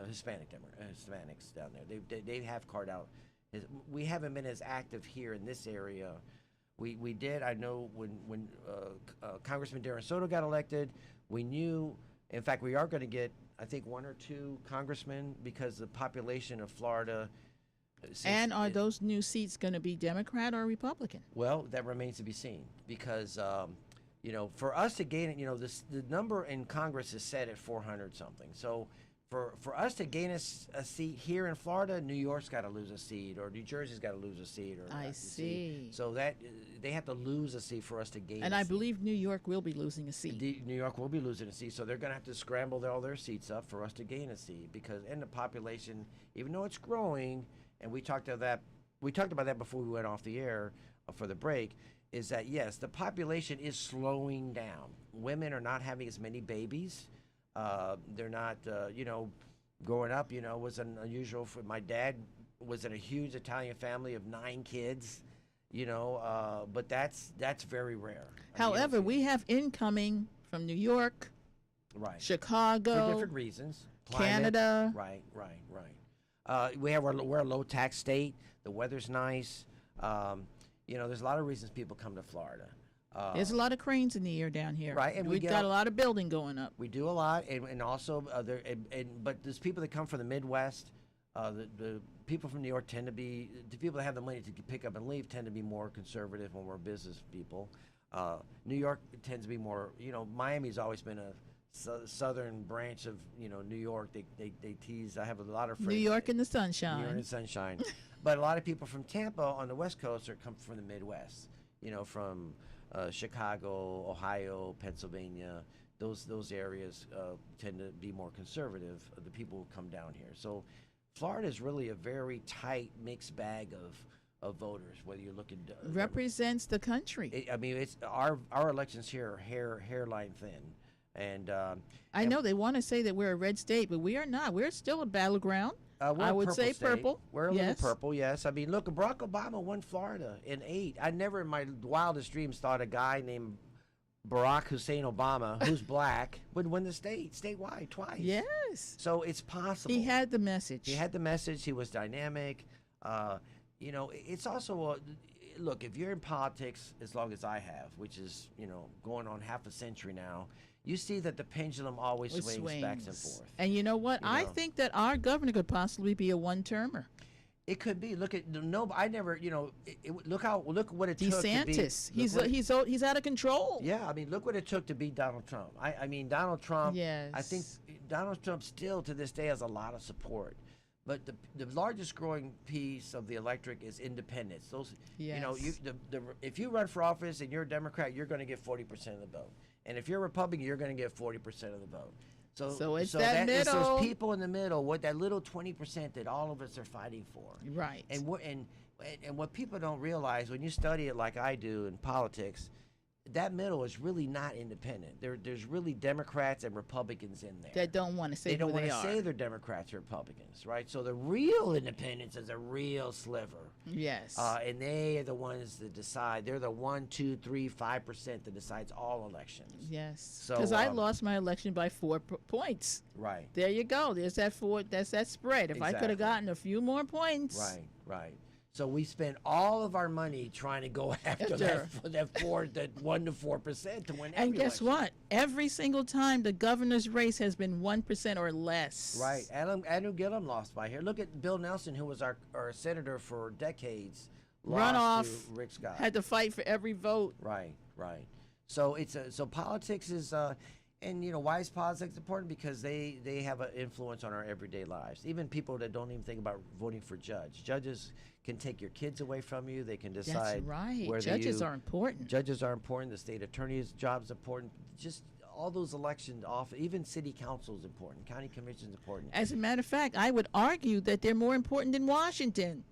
Hispanics down there. They have carved out. We haven't been as active here in this area. We did. I know when Congressman Darren Soto got elected, we knew. In fact, we are going to get, I think, 1 or 2 congressmen because the population of Florida. And are those new seats going to be Democrat or Republican? Well, that remains to be seen because, you know, for us to gain it, you know, the number in Congress is set at 400 something. So for us to gain a seat here in Florida, New York's got to lose a seat, or New Jersey's got to lose a seat, or I see. So that they have to lose a seat for us to gain. And a I seat. believe New York will be losing a seat. New York will be losing a seat, so they're going to have to scramble all their seats up for us to gain a seat because in the population, even though it's growing, and we talked about that before we went off the air for the break, is that yes, the population is slowing down. Women are not having as many babies. They're not, you know, growing up, you know, was unusual for my dad was in a huge Italian family of 9 kids, but that's very rare. I mean, you don't However, see we have incoming from New York, right Chicago, for different reasons. Climate, Canada. Right. We're a low tax state. The weather's nice. There's a lot of reasons people come to Florida. There's a lot of cranes in the air down here. Right, and we've got a lot of building going up. We do a lot, and also but there's people that come from the Midwest. The people from New York tend to be the people that have the money to pick up and leave tend to be more conservative when we're business people. New York tends to be more. Miami's always been a southern branch of New York. They tease. I have a lot of friends. New York in the New York in sunshine. the sunshine. But a lot of people from Tampa on the West Coast come from the Midwest. From Chicago, Ohio, Pennsylvania. Those areas tend to be more conservative. The people who come down here. So Florida is really a very tight mixed bag of voters. Whether you're looking Represents the country. it's our elections here are hairline thin, and I know they want to say that we're a red state, but we are not. We're still a battleground. We're I a would say state. purple. We're a Yes. little purple, yes. I mean, look, Barack Obama won Florida in 8. I never in my wildest dreams thought a guy named Barack Hussein Obama, who's black, would win the statewide twice. Yes. So it's possible. He had the message. He had the message. He was dynamic. It's also look, if you're in politics as long as I have, which is going on half a century now, you see that the pendulum always It swings back and forth. And you know what? I know. think that our governor could possibly be a one-termer. It could be. Look at I never. Look what it took to DeSantis. be. He's out of control. Yeah, I mean, look what it took to beat Donald Trump. I mean, Donald Trump. Yes. I think Donald Trump still to this day has a lot of support. But the largest growing piece of the electorate is independents. Those, Yes. if you run for office and you're a Democrat, you're going to get 40% of the vote. And if you're a Republican, you're going to get 40% of the vote. So it's that It's middle. those people in the middle, what that little 20% that all of us are fighting for. Right. And what people don't realize when you study it like I do in politics, that middle is really not independent. There's really Democrats and Republicans in there. That don't want to say They don't who want they to are. say they're Democrats or Republicans, right? So the real independence is a real sliver. Yes. And they are the ones that decide. They're the 1, 2, 3, 5% that decides all elections. Yes. So, Because I lost my election by 4 points. Right. There you go. There's that 4. That's that spread. If I could Exactly. have gotten a few more points. Right. So we spent all of our money trying to go after that 1 to 4% to win. And every guess election. what? Every single time the governor's race has been 1% or less. Right. Andrew Gillum lost by here. Look at Bill Nelson, who was our senator for decades. Lost Runoff. to Rick Scott. Had to fight for every vote. Right. So so politics is why is politics important? Because they have an influence on our everyday lives. Even people that don't even think about voting for judges can take your kids away from you. They can decide That's right. whether Judges are important. Judges are important. The state attorney's job is important. Just all those elections off. Even city council is important. County commission is important. As a matter of fact, I would argue that they're more important than Washington.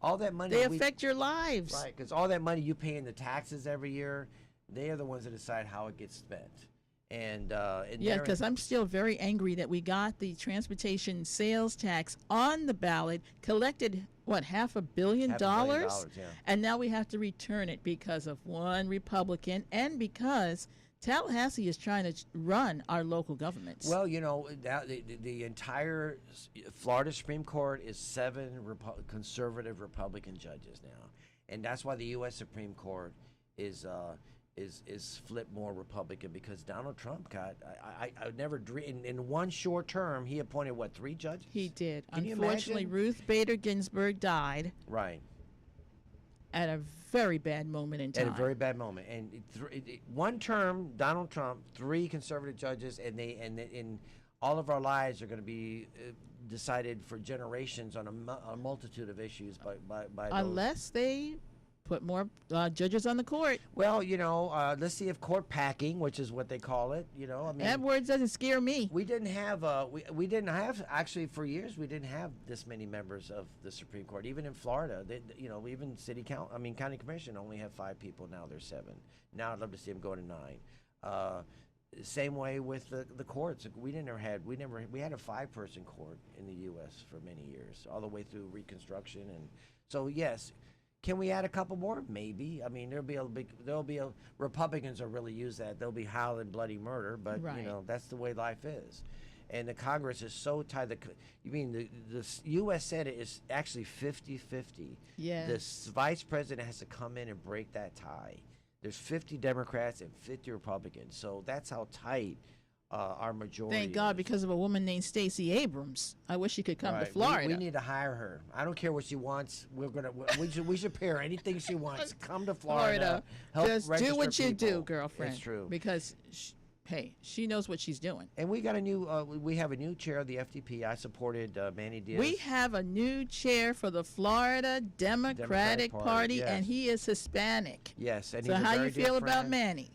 All that money They affect your lives. Right, because all that money you pay in the taxes every year, they are the ones that decide how it gets spent. And Yeah, because I'm still very angry that we got the transportation sales tax on the ballot, collected, what, $500 million? $500 million, yeah. And now we have to return it because of one Republican and because Tallahassee is trying to run our local governments. Well, the entire Florida Supreme Court is 7 conservative Republican judges now. And that's why the U.S. Supreme Court is flipped more Republican, because Donald Trump got I never dream in one short term he appointed 3 judges. He did. Can you Unfortunately, imagine? Ruth Bader Ginsburg died Right. at a very bad moment in time. At a very bad moment, and one term Donald Trump, 3 conservative judges, and in all of our lives are going to be decided for generations on a multitude of issues by those. Unless they put more judges on the court. Well, let's see if court packing, which is what they call it, I mean, That word doesn't scare me. we didn't have we didn't have, actually, for years we didn't have this many members of the Supreme Court. Even in Florida, even county commission only have 5 people. Now there's 7. Now I'd love to see them go to 9. Same way with the courts. We had a 5-person court in the U.S. for many years, all the way through Reconstruction, and so yes, can we add a couple more? Maybe. I mean, Republicans will really use that. They'll be howling bloody murder, but Right. That's the way life is, and the Congress is so tight. The U.S. Senate is actually 50-50. Yes. The vice president has to come in and break that tie. There's 50 Democrats and 50 Republicans, so that's how tight our majority. Thank God, is. because of a woman named Stacey Abrams. I wish she could come to Right. Florida. We need to hire her. I don't care what she wants. We should pay her anything she wants. Come to Florida. Help Just do register what you people. do, girlfriend. It's true. Because she knows what she's doing. And we got we have a new chair of the FDP. I supported Manny Diaz. We have a new chair for the Florida Democratic Party, yes. and he is Hispanic. Yes, and So he's a how very you dear feel about friend. Manny?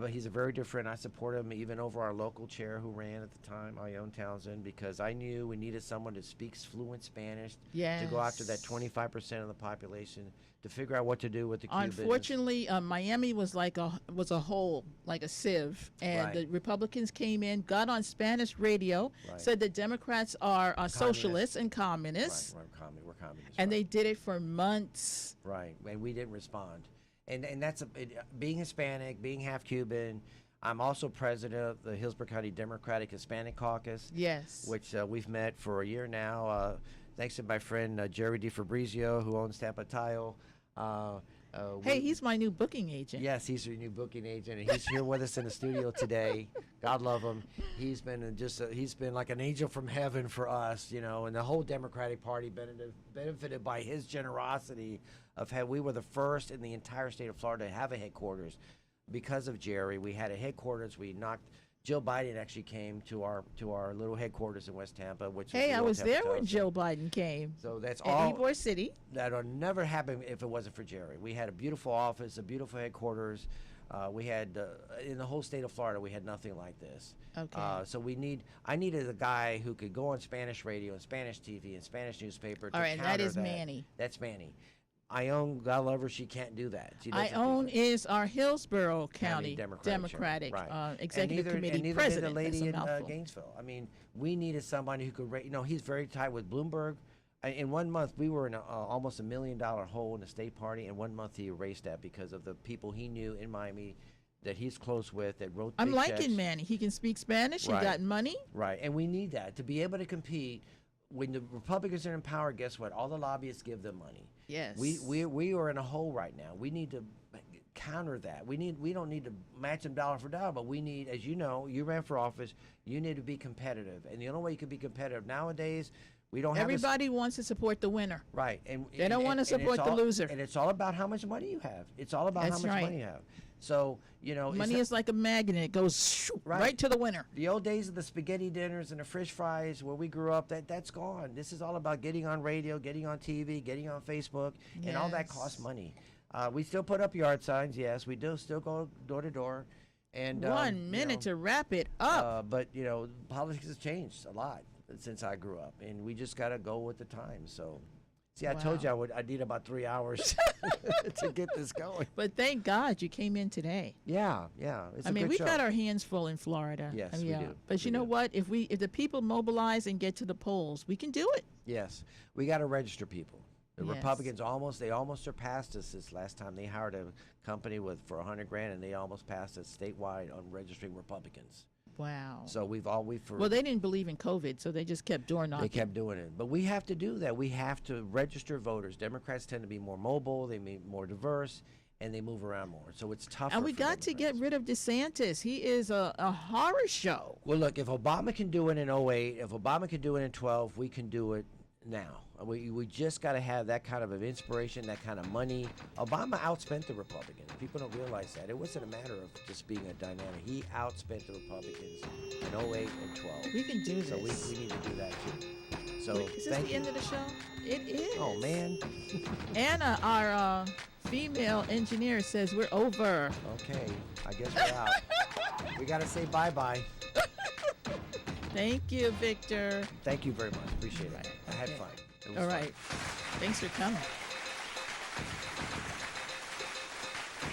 He's a very dear friend. I support him even over our local chair who ran at the time, Ione Townsend, because I knew we needed someone that speaks fluent Spanish to go after that 25% of the population to figure out what to do with the Cubans. Unfortunately, Miami was a hole, like a sieve, and Right. the Republicans came in, got on Spanish radio, Right. said the Democrats are socialists and communists, Right, we're communists. and right. they did it for months. Right, and we didn't respond. And that's being Hispanic, being half Cuban. I'm also president of the Hillsborough County Democratic Hispanic Caucus. Yes. Which we've met for a year now. Thanks to my friend Jerry DiFabrizio, who owns TAMPA Tile. Hey, he's my new booking agent. Yes, he's your new booking agent, and he's here with us in the studio today. God love him. He's been he's been like an angel from heaven for us, and the whole Democratic Party benefited by his generosity of how we were the first in the entire state of Florida to have a headquarters. Because of Jerry, we had a headquarters. Jill Biden actually came to our little headquarters in West Tampa, which Hey, I was there when Tampa. Joe Biden came. So that's in all. Ybor City. That'll never happen if it wasn't for Jerry. We had a beautiful office, a beautiful headquarters. We had in the whole state of Florida, we had nothing like this. Okay. So I needed a guy who could go on Spanish radio and Spanish TV and Spanish newspaper. All to right, that counter is Manny. That's Manny. Ione, God love her, she can't do that. She doesn't do Ione that. is our Hillsborough County Democratic chair. Right. Executive and Committee neither president. did the lady That's a in mouthful. Gainesville. I mean, we needed somebody who could, he's very tight with Bloomberg. In 1 month, we were in almost $1 million hole in the state party. In 1 month, he erased that because of the people he knew in Miami that he's close with that wrote I'm big liking checks. Manny. He can speak Spanish. Right. He got money. Right, and we need that to be able to compete. When the Republicans are in power, guess what? All the lobbyists give them money. Yes. We are in a hole right now. We need to counter that. We don't need to match them dollar for dollar, but we need, as you know, you ran for office, you need to be competitive. And the only way you can be competitive nowadays, we don't have Everybody wants to support the winner. right. And They don't want to support the loser. And it's all about how much money you have. It's all about That's how much right. money you have. So, Money is like a magnet. It goes shoo, right to the winner. The old days of the spaghetti dinners and the fish fries where we grew up, that's gone. This is all about getting on radio, getting on TV, getting on Facebook, and all that costs money. We still put up yard signs, yes. We do still go door to door. And 1 minute to wrap it up. But, politics has changed a lot since I grew up, and we just got to go with the times. So, see, I told you I'd need about 3 hours to get this going. But thank God you came in today. Yeah. It's a good we show. got our hands full in Florida. Yes, we do. But you know what? If the people mobilize and get to the polls, we can do it. Yes, we got to register people. The Yes. Republicans almost surpassed us this last time. They hired a company for $100,000, and they almost passed us statewide on registering Republicans. Wow. So Well, they didn't believe in COVID, so they just kept door knocking. They kept doing it, but we have to do that. We have to register voters. Democrats tend to be more mobile, they be more diverse, and they move around more. So it's tougher. And we for got to get Democrats. rid of DeSantis. He is a horror show. Well, look, if Obama can do it in 2008, if Obama can do it in 2012, we can do it now. We just got to have that kind of inspiration, that kind of money. Obama outspent the Republicans. People don't realize that. It wasn't a matter of just being a dynamic. He outspent the Republicans in 2008 and 12. We can do So this. we need to do that too. So Is this thank the you. end of the show? It is. Oh, man. Anna, our female engineer, says we're over. Okay, I guess we're out. We got to say bye-bye. Thank you, Victor. Thank you very much. Appreciate it. I had fun. It was All fun. right. Thanks for coming.